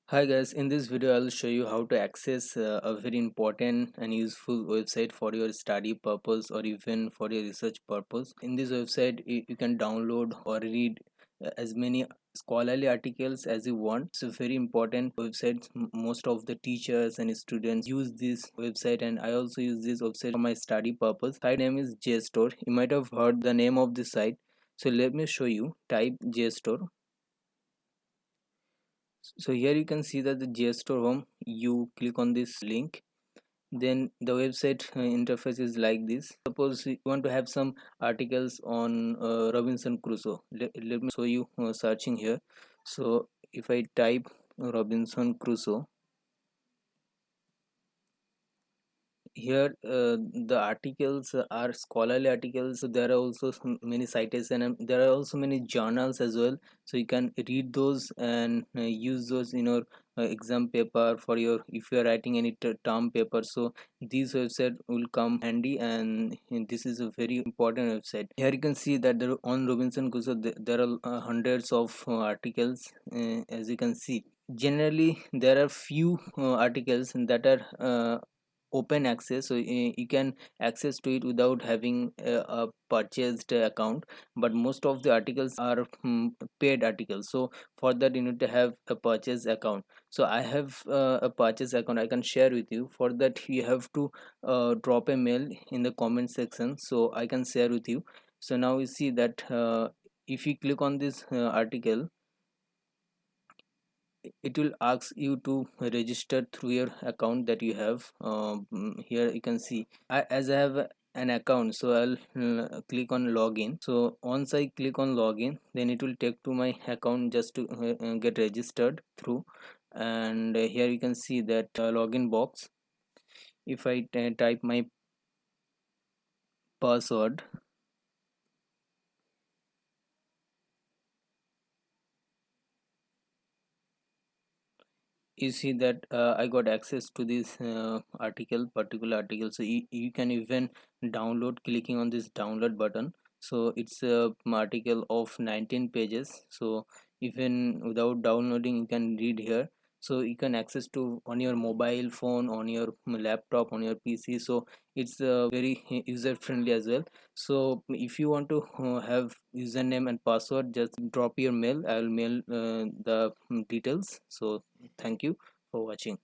Hi guys, in this video I'll show you how to access a very important and useful website for your study purpose or even for your research purpose. In this website you can download or read as many scholarly articles as you want. It's a very important website. Most of the teachers and students use this website, and I also use this website for my study purpose. Site name is JSTOR. You might have heard the name of this site. So let me show you. Type JSTOR. So here you can see that the JSTOR home, you click on this link, then the website interface is like this. Suppose you want to have some articles on Robinson Crusoe. Let me show you searching here. So if I type Robinson Crusoe, here the articles are scholarly articles. So there are also many citations, and there are also many journals as well, so you can read those and use those in your exam paper for your, if you are writing any term paper. So this website will come handy, and this is a very important website. Here you can see that there, on Robinson Crusoe there are hundreds of articles, as you can see. Generally there are few articles that are open access, so you can access to it without having a purchased account, but most of the articles are paid articles. So for that you need to have a purchase account. So I have a purchase account. I can share with you. For that you have to drop a mail in the comment section, so I can share with you. So now you see that if you click on this article, it will ask you to register through your account that you have. Here you can see as I have an account, so I'll click on login. So once I click on login, then it will take to my account just to get registered through. And here you can see that login box. If I type my password, you see that I got access to this particular article. So you can even download, clicking on this download button. So it's a article of 19 pages, so even without downloading you can read here. So you can access to on your mobile phone, on your laptop, on your PC. So it's very user friendly as well. So if you want to have username and password, just drop your mail. I'll mail the details. So thank you for watching.